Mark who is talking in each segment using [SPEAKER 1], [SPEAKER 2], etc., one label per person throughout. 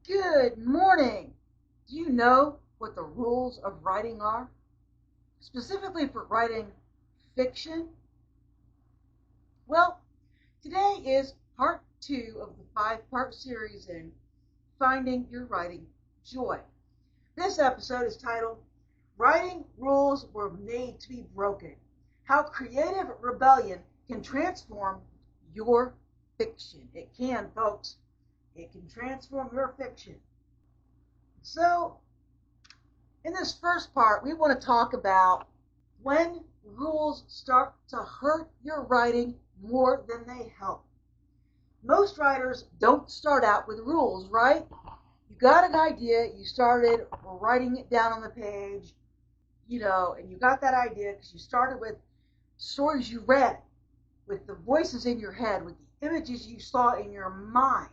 [SPEAKER 1] Good morning. Do you know what the rules of writing are? Specifically for writing fiction? Well, today is part two of the five-part series in Finding Your Writing Joy. This episode is titled Writing Rules Were Made to Be Broken. How Creative Rebellion Can Transform Your Fiction. It can, folks. It can transform your fiction. So, in this first part, we want to talk about when rules start to hurt your writing more than they help. Most writers don't start out with rules, right? You got an idea, you started writing it down on the page, and you got that idea because you started with stories you read, with the voices in your head, with the images you saw in your mind,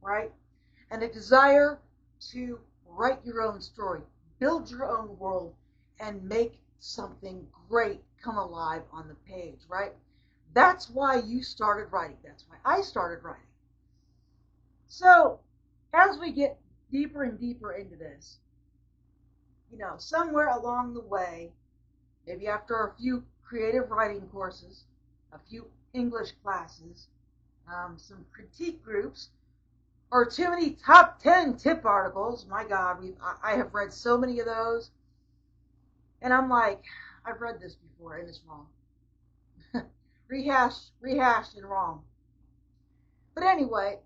[SPEAKER 1] right? And a desire to write your own story, build your own world, and make something great come alive on the page, right? That's why you started writing. That's why I started writing. So, as we get deeper and deeper into this, somewhere along the way, maybe after a few creative writing courses, a few English classes, some critique groups, or too many top 10 tip articles. My God, I have read so many of those. And I'm like, I've read this before and it's wrong. Rehashed and wrong. But anyway,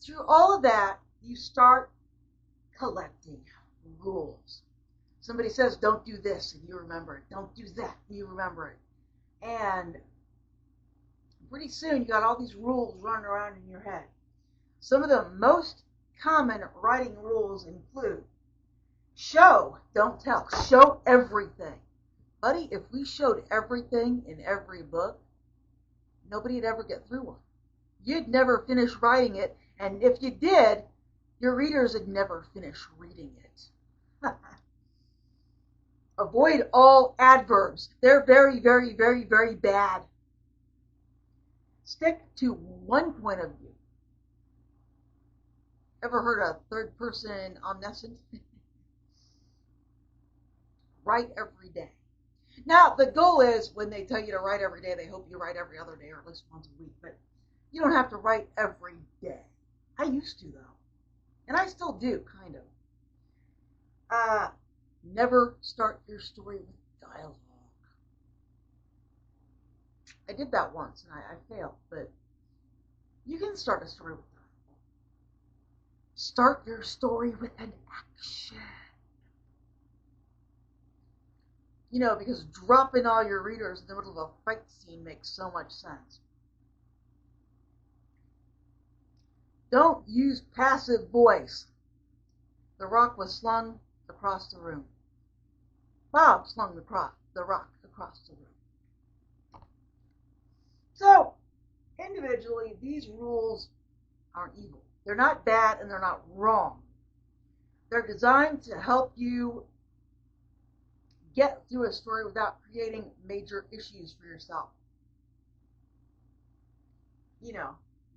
[SPEAKER 1] through all of that, you start collecting rules. Somebody says, don't do this, and you remember it. Don't do that, and you remember it. And pretty soon, you got all these rules running around in your head. Some of the most common writing rules include show, don't tell. Show everything. Buddy, if we showed everything in every book, nobody'd ever get through one. You'd never finish writing it, and if you did, your readers would never finish reading it. Avoid all adverbs. They're very, very, very, very bad. Stick to one point of view. Ever heard of third person omniscient? Write every day. Now, the goal is when they tell you to write every day, they hope you write every other day or at least once a week. But you don't have to write every day. I used to, though. And I still do, kind of. Never start your story with dialogue. I did that once and I failed, but you can start a story with dialogue. Start your story with an action. Because dropping all your readers in the middle of a fight scene makes so much sense. Don't use passive voice. The rock was slung across the room. Bob slung the rock across the room. So, individually, these rules aren't evil. They're not bad and they're not wrong. They're designed to help you get through a story without creating major issues for yourself.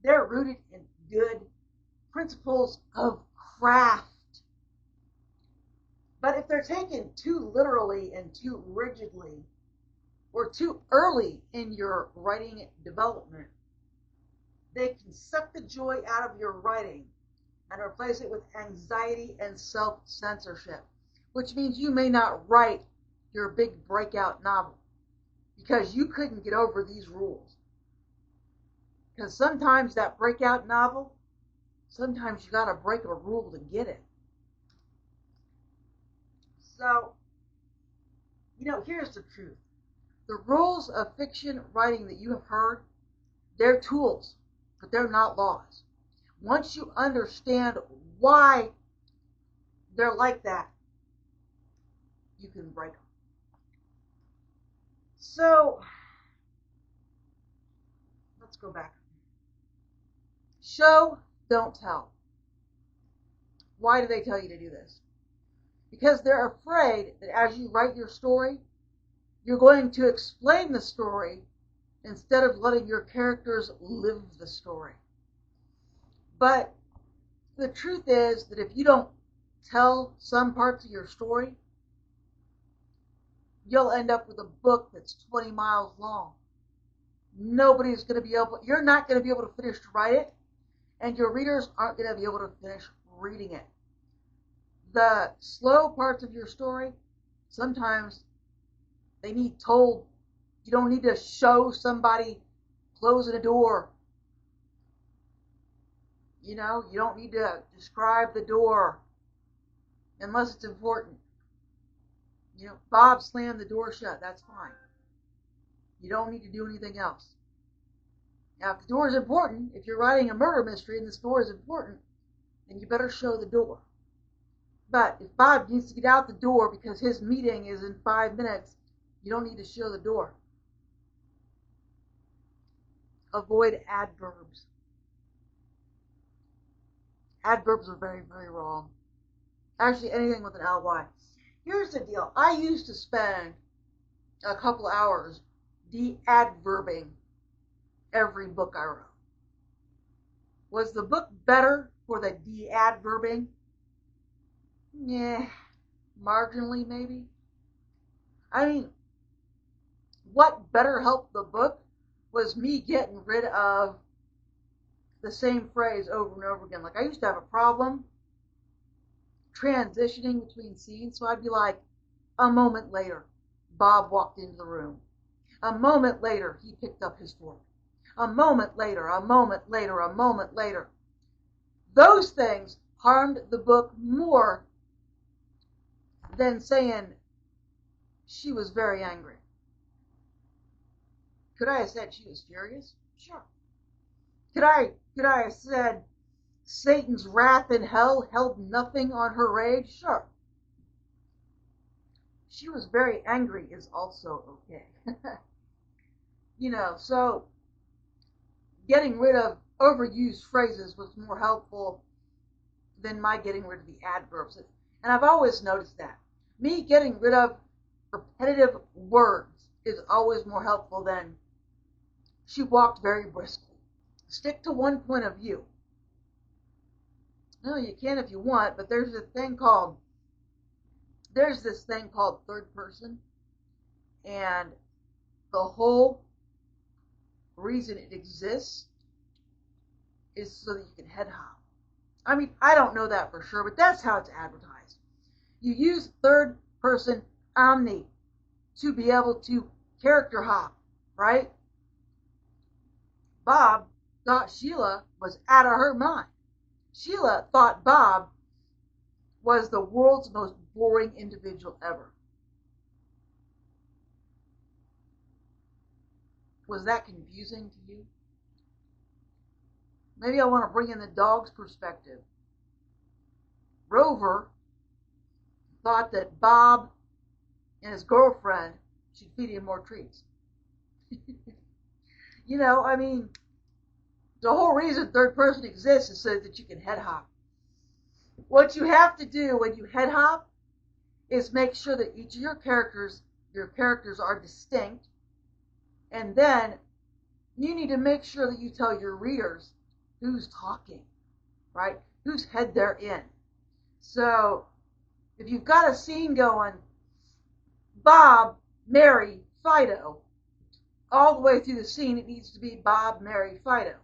[SPEAKER 1] They're rooted in good principles of craft. But if they're taken too literally and too rigidly, or too early in your writing development, they can suck the joy out of your writing and replace it with anxiety and self-censorship, which means you may not write your big breakout novel because you couldn't get over these rules. Because sometimes that breakout novel, sometimes you got to break a rule to get it. So, here's the truth. The rules of fiction writing that you have heard, they're tools, but they're not laws. Once you understand why they're like that, you can break them. So, let's go back. Show, don't tell. Why do they tell you to do this? Because they're afraid that as you write your story, you're going to explain the story instead of letting your characters live the story. But The truth is that if you don't tell some parts of your story, you'll end up with a book that's 20 miles long. Nobody's going to be able, you're not going to be able to finish to write it, and your readers aren't going to be able to finish reading it. The slow parts of your story, sometimes they need told. You don't need to show somebody closing a door. You know, you don't need to describe the door unless it's important. You know, Bob slammed the door shut. That's fine. You don't need to do anything else. Now, if the door is important, if you're writing a murder mystery and this door is important, then you better show the door. But if Bob needs to get out the door because his meeting is in 5 minutes, you don't need to show the door. Avoid adverbs. Adverbs are very, very wrong. Actually, anything with an ly. Here's the deal. I used to spend a couple hours de-adverbing every book I wrote. Was the book better for the de-adverbing? Yeah, marginally maybe. I mean, what better helped the book was me getting rid of the same phrase over and over again. Like, I used to have a problem transitioning between scenes, so I'd be like, a moment later, Bob walked into the room. A moment later, he picked up his fork. A moment later, a moment later, a moment later. Those things harmed the book more than saying she was very angry. Could I have said she was furious? Sure. Could I have said Satan's wrath in hell held nothing on her rage? Sure. She was very angry is also okay. You know, so getting rid of overused phrases was more helpful than my getting rid of the adverbs. And I've always noticed that. Me getting rid of repetitive words is always more helpful than she walked very briskly. Stick to one point of view. No, you can if you want, but there's this thing called third person, and the whole reason it exists is so that you can head hop. I mean, I don't know that for sure, but that's how it's advertised. You use third person omni to be able to character hop, right? Bob thought Sheila was out of her mind. Sheila thought Bob was the world's most boring individual ever. Was that confusing to you? Maybe I want to bring in the dog's perspective. Rover thought that Bob and his girlfriend should feed him more treats. You know, I mean, the whole reason third person exists is so that you can head hop. What you have to do when you head hop is make sure that each of your characters are distinct, and then you need to make sure that you tell your readers who's talking, right? Whose head they're in. So if you've got a scene going, Bob, Mary, Fido, all the way through the scene, it needs to be Bob, Mary, Fido.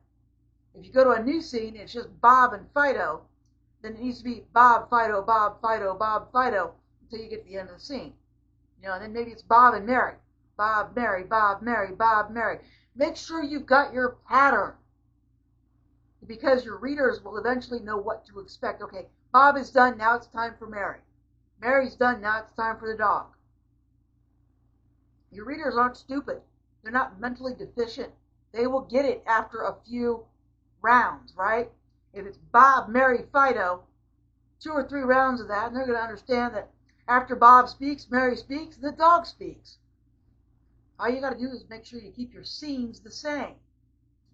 [SPEAKER 1] If you go to a new scene, it's just Bob and Fido, then it needs to be Bob, Fido, Bob, Fido, Bob, Fido, until you get to the end of the scene. You know, and then maybe it's Bob and Mary. Bob, Mary, Bob, Mary, Bob, Mary. Make sure you've got your pattern, because your readers will eventually know what to expect. Okay, Bob is done, now it's time for Mary. Mary's done, now it's time for the dog. Your readers aren't stupid. They're not mentally deficient. They will get it after a few rounds, right? If it's Bob, Mary, Fido, 2 or 3 rounds of that, and they're going to understand that after Bob speaks, Mary speaks, and the dog speaks. All you got to do is make sure you keep your scenes the same.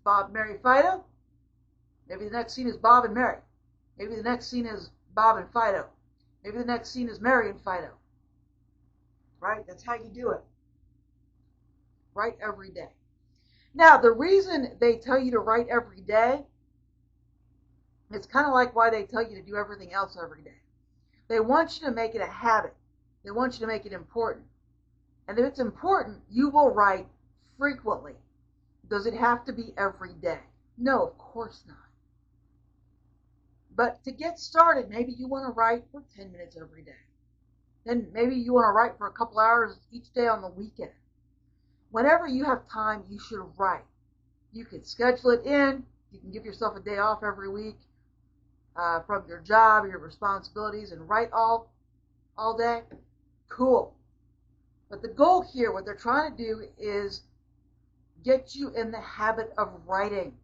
[SPEAKER 1] Bob, Mary, Fido. Maybe the next scene is Bob and Mary. Maybe the next scene is Bob and Fido. Maybe the next scene is Mary and Fido. Right? That's how you do it. Write every day. Now, the reason they tell you to write every day It's kind of like why they tell you to do everything else every day. They want you to make it a habit. They want you to make it important. And if it's important, you will write frequently. Does it have to be every day? No, of course not. But to get started, maybe you want to write for 10 minutes every day. Then maybe you want to write for a couple hours each day on the weekend. Whenever you have time, you should write. You can schedule it in. You can give yourself a day off every week from your job, your responsibilities, and write all day. Cool. But the goal here, what they're trying to do is get you in the habit of writing.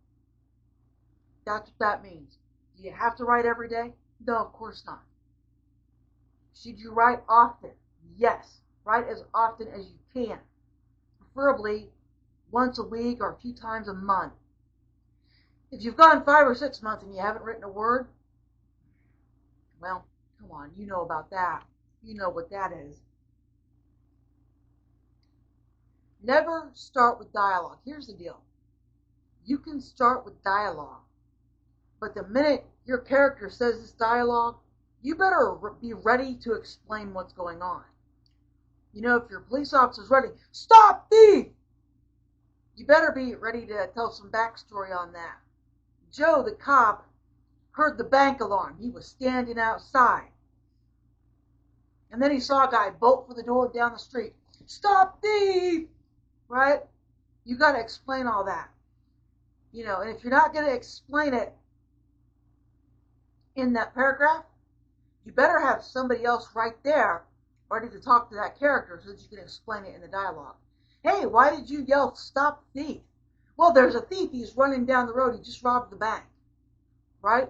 [SPEAKER 1] That's what that means. Do you have to write every day? No, of course not. Should you write often? Yes. Write as often as you can. Preferably once a week or a few times a month. If you've gone 5 or 6 months and you haven't written a word, well, come on, you know about that. You know what that is. Never start with dialogue. Here's the deal. You can start with dialogue, but the minute your character says this dialogue, you better be ready to explain what's going on. You know, if your police officer's ready, stop thief! You better be ready to tell some backstory on that. Joe, the cop, heard the bank alarm. He was standing outside. And then he saw a guy bolt for the door down the street. Stop thief! Right? You got to explain all that. You know, and if you're not going to explain it in that paragraph, you better have somebody else right there ready to talk to that character so that you can explain it in the dialogue. Hey, why did you yell, stop thief? Well, there's a thief. He's running down the road. He just robbed the bank. Right?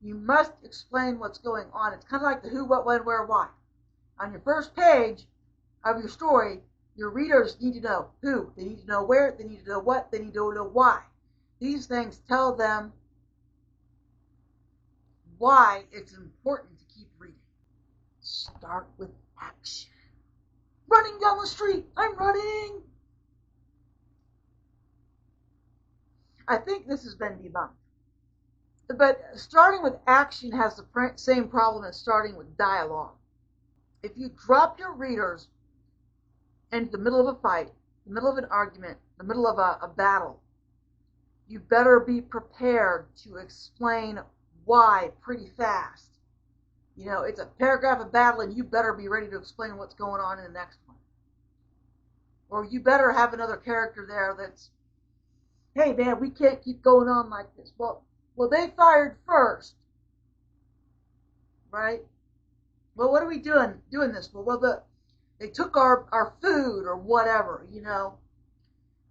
[SPEAKER 1] You must explain what's going on. It's kind of like the who, what, when, where, why. On your first page of your story, your readers need to know who, they need to know where, they need to know what, they need to know why. These things tell them why it's important to keep reading. Start with action. Running down the street, I'm running. I think this has been debunked. But starting with action has the same problem as starting with dialogue. If you drop your readers into the middle of a fight, the middle of an argument, the middle of a battle, you better be prepared to explain why pretty fast. You know, it's a paragraph of battle and you better be ready to explain what's going on in the next one. Or you better have another character there that's, hey man, we can't keep going on like this. Well, they fired first. Right? Well, what are we doing this for? Well, they took our food or whatever, you know.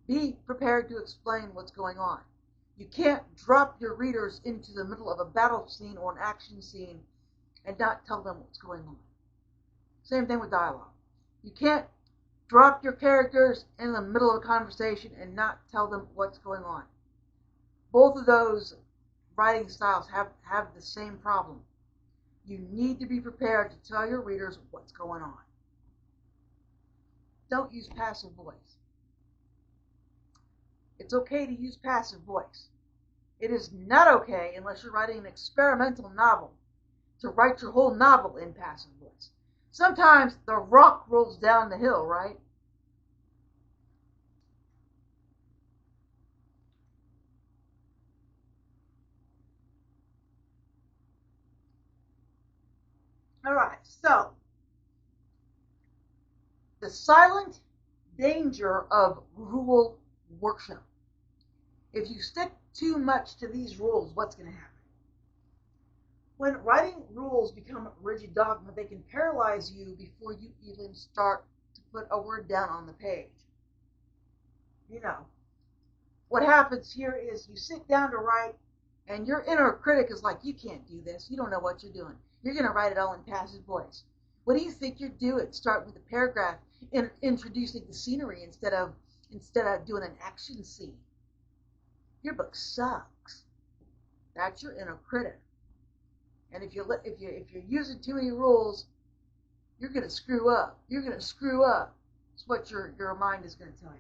[SPEAKER 1] Be prepared to explain what's going on. You can't drop your readers into the middle of a battle scene or an action scene and not tell them what's going on. Same thing with dialogue. You can't drop your characters in the middle of a conversation and not tell them what's going on. Both of those writing styles have the same problem. You need to be prepared to tell your readers what's going on. Don't use passive voice. It's okay to use passive voice. It is not okay, unless you're writing an experimental novel, to write your whole novel in passive voice. Sometimes the rock rolls down the hill, right? All right, so the silent danger of rule workshop. If you stick too much to these rules, what's going to happen? When writing rules become rigid dogma, they can paralyze you before you even start to put a word down on the page. You know, what happens here is you sit down to write, and your inner critic is like, you can't do this. You don't know what you're doing. You're going to write it all in passive voice. What do you think you're doing? Start with a paragraph introducing the scenery instead of doing an action scene. Your book sucks. That's your inner critic. And if you're using too many rules, you're going to screw up. You're going to screw up. It's what your mind is going to tell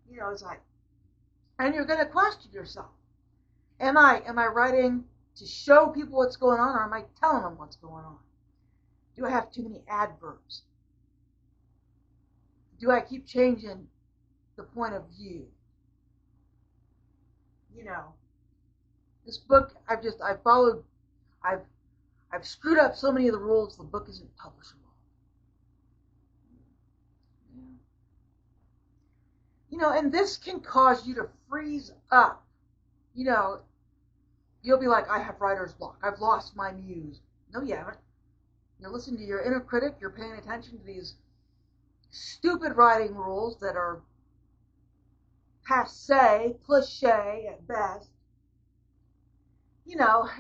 [SPEAKER 1] you. You know, it's like, and you're going to question yourself. Am I writing to show people what's going on, or am I telling them what's going on? Do I have too many adverbs? Do I keep changing the point of view? You know, this book I've followed, I've screwed up so many of the rules. The book isn't publishable. And this can cause you to freeze up. You'll be like, I have writer's block. I've lost my muse. No, you haven't. You're listening to your inner critic. You're paying attention to these stupid writing rules that are passe, cliche at best.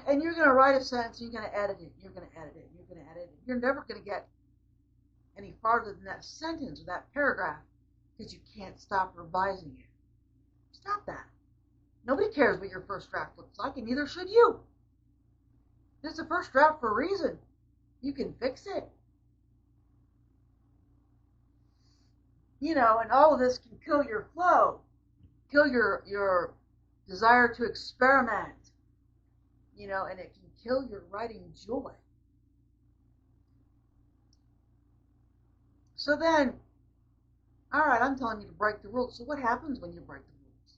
[SPEAKER 1] And you're going to write a sentence, and you're going to edit it, you're going to edit it, you're going to edit it. You're never going to get any farther than that sentence or that paragraph because you can't stop revising it. Stop that. Nobody cares what your first draft looks like, and neither should you. It's a first draft for a reason. You can fix it. And all of this can kill your flow, kill your desire to experiment, and it can kill your writing joy. So then, all right, I'm telling you to break the rules. So what happens when you break the rules?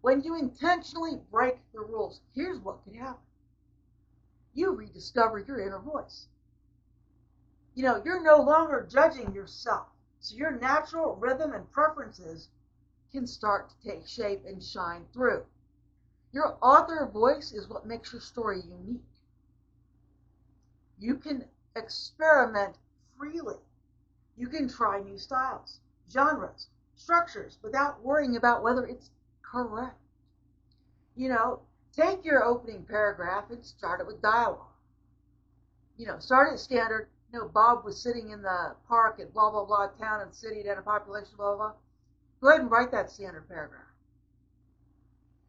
[SPEAKER 1] When you intentionally break the rules, here's what could happen. You rediscover your inner voice. You're no longer judging yourself. So your natural rhythm and preferences can start to take shape and shine through. Your author voice is what makes your story unique. You can experiment freely. You can try new styles, genres, structures without worrying about whether it's correct. Take your opening paragraph and start it with dialogue. Start it standard. Bob was sitting in the park at blah, blah, blah, town and city, and a population, blah, blah, blah. Go ahead and write that standard paragraph.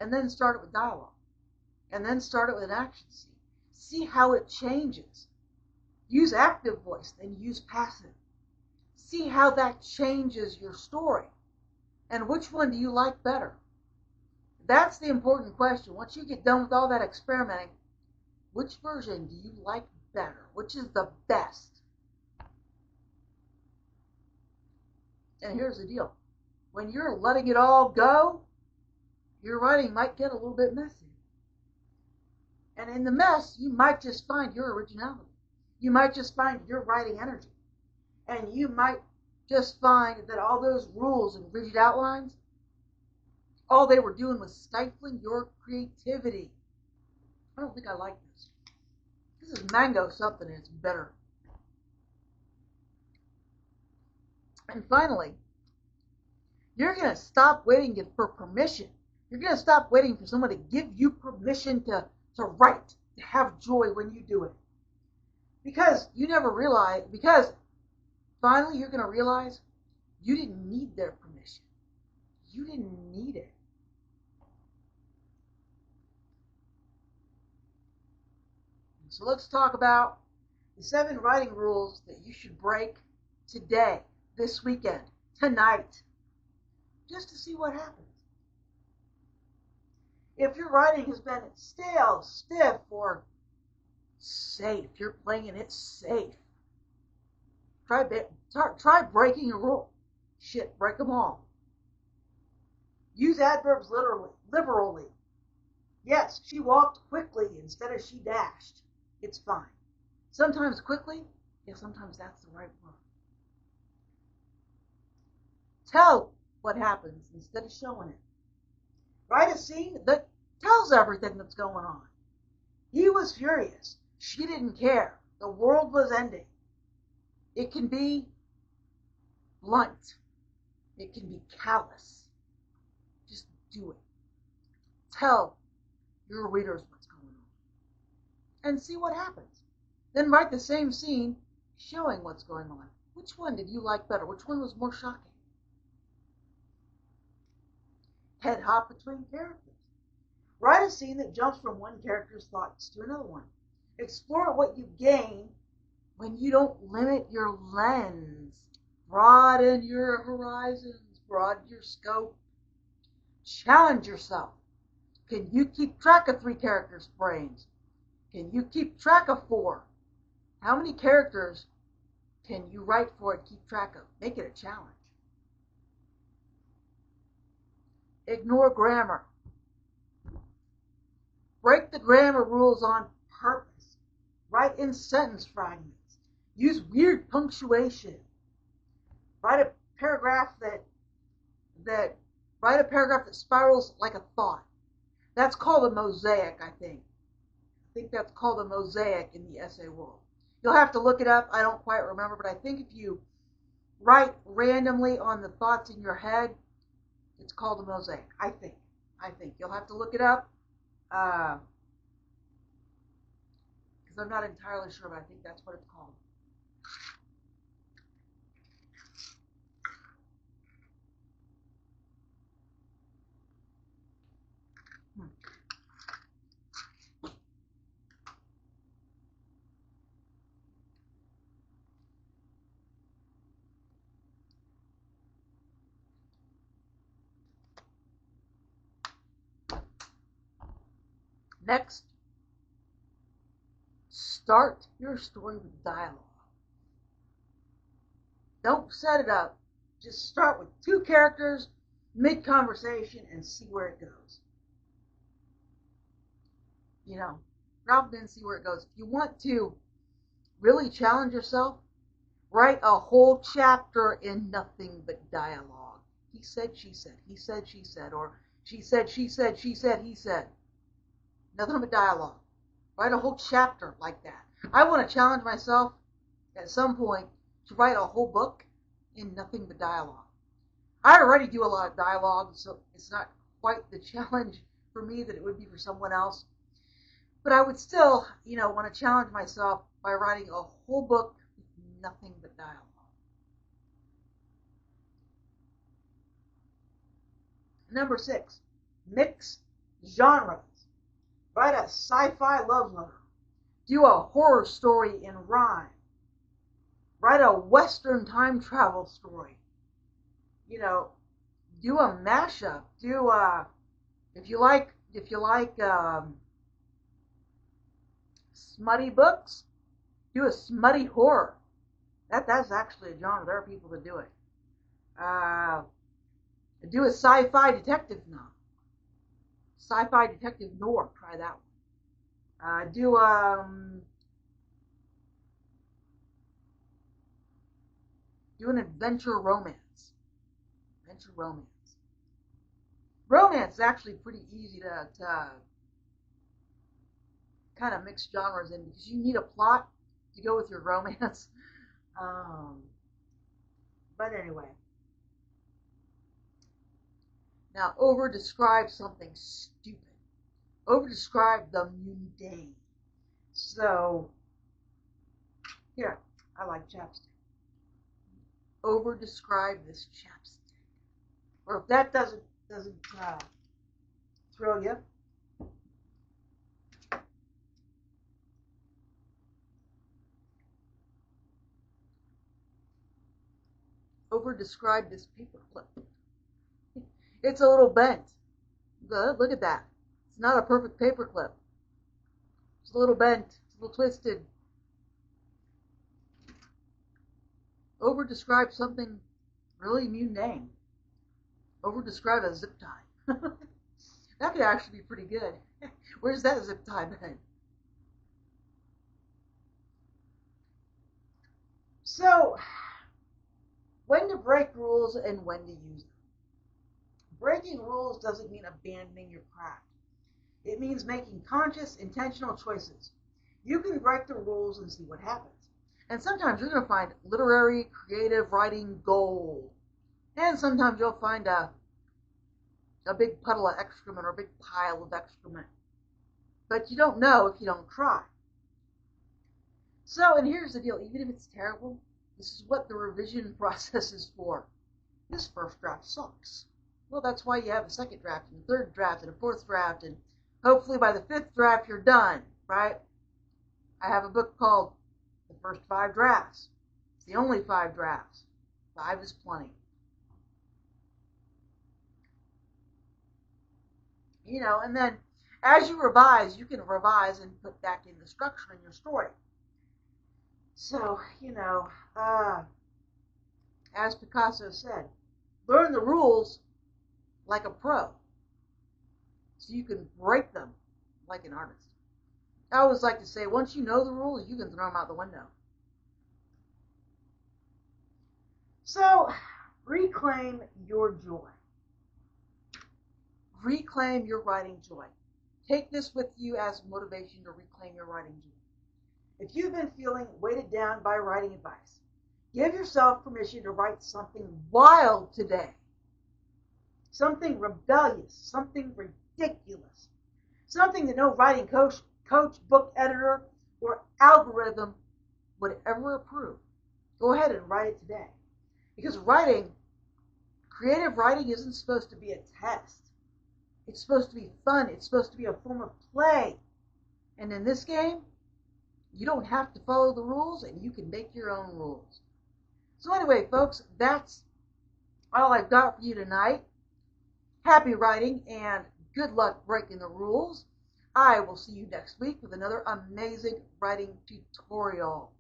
[SPEAKER 1] And then start it with dialogue. And then start it with an action scene. See how it changes. Use active voice, then use passive. See how that changes your story. And which one do you like better? That's the important question. Once you get done with all that experimenting, which version do you like better? Which is the best? And here's the deal. When you're letting it all go, your writing might get a little bit messy. And in the mess, you might just find your originality. You might just find your writing energy. And you might just find that all those rules and rigid outlines, all they were doing was stifling your creativity. I don't think I like this. This is mango something, and it's bitter. And finally, you're going to stop waiting for permission. You're going to stop waiting for someone to give you permission to write, to have joy when you do it. Because finally you're going to realize you didn't need their permission. You didn't need it. So let's talk about the 7 writing rules that you should break today, this weekend, tonight, just to see what happens. If your writing has been stale, stiff, or safe, you're playing it safe. Try breaking a rule. Shit, break them all. Use adverbs liberally. Yes, she walked quickly instead of she dashed. It's fine. Sometimes quickly, sometimes that's the right word. Tell what happens instead of showing it. Write a scene that tells everything that's going on. He was furious. She didn't care. The world was ending. It can be blunt. It can be callous. Just do it. Tell your readers what's going on. And see what happens. Then write the same scene showing what's going on. Which one did you like better? Which one was more shocking? Head hop between characters. Write a scene that jumps from one character's thoughts to another one. Explore what you gain when you don't limit your lens. Broaden your horizons. Broaden your scope. Challenge yourself. Can you keep track of 3 characters' brains? Can you keep track of 4? How many characters can you write for and keep track of? Make it a challenge. Ignore grammar. Break the grammar rules on purpose. Write in sentence fragments. Use weird punctuation. Write a paragraph that spirals like a thought. That's called a mosaic, I think. I think that's called a mosaic in the essay world. You'll have to look it up. I don't quite remember, but I think if you write randomly on the thoughts in your head, it's called a mosaic. I think. You'll have to look it up. Because I'm not entirely sure, but I think that's what it's called. Next, start your story with dialogue. Don't set it up. Just start with 2 characters, mid-conversation, and see where it goes. Drop it in and see where it goes. If you want to really challenge yourself, write a whole chapter in nothing but dialogue. He said, she said, he said, she said, or she said, she said, she said, he said. Nothing but dialogue. Write a whole chapter like that. I want to challenge myself at some point to write a whole book in nothing but dialogue. I already do a lot of dialogue, so it's not quite the challenge for me that it would be for someone else. But I would still, want to challenge myself by writing a whole book with nothing but dialogue. Number 6, mix genres. Write a sci-fi love letter. Do a horror story in rhyme. Write a Western time travel story. Do a mashup. If you like smutty books, do a smutty horror. That's actually a genre. There are people that do it. Do a sci-fi detective novel. Sci-fi detective noir. Try that one. Do an adventure romance. Romance is actually pretty easy to kind of mix genres in because you need a plot to go with your romance. But anyway. Now, over-describe something stupid. Over-describe the mundane. So, here, I like chapstick. Over-describe this chapstick. Or if that doesn't thrill you, over-describe this paperclip. It's a little bent. Look at that. It's not a perfect paperclip. It's a little bent. It's a little twisted. Over-describe something really mundane. Over-describe a zip tie. That could actually be pretty good. Where's that zip tie been? So, when to break rules and when to use them. Breaking rules doesn't mean abandoning your craft. It means making conscious, intentional choices. You can break the rules and see what happens. And sometimes you're going to find literary, creative writing gold. And sometimes you'll find a big puddle of excrement or a big pile of excrement. But you don't know if you don't try. So, and here's the deal. Even if it's terrible, this is what the revision process is for. This first draft sucks. Well, that's why you have a second draft and a third draft and a fourth draft, and hopefully by the 5th draft you're done, right? I have a book called The First 5 Drafts. It's the only 5 drafts. 5 is plenty. And then as you revise, you can revise and put back in the structure in your story. So, as Picasso said, learn the rules like a pro so you can break them like an artist. I always like to say, once you know the rules, you can throw them out the window. So, reclaim your joy. Reclaim your writing joy. Take this with you as motivation to reclaim your writing joy. If you've been feeling weighted down by writing advice, give yourself permission to write something wild today. Something rebellious, something ridiculous, something that no writing coach, book editor, or algorithm would ever approve. Go ahead and write it today. Because creative writing isn't supposed to be a test. It's supposed to be fun. It's supposed to be a form of play. And in this game, you don't have to follow the rules, and you can make your own rules. So anyway, folks, that's all I've got for you tonight. Happy writing, and good luck breaking the rules. I will see you next week with another amazing writing tutorial.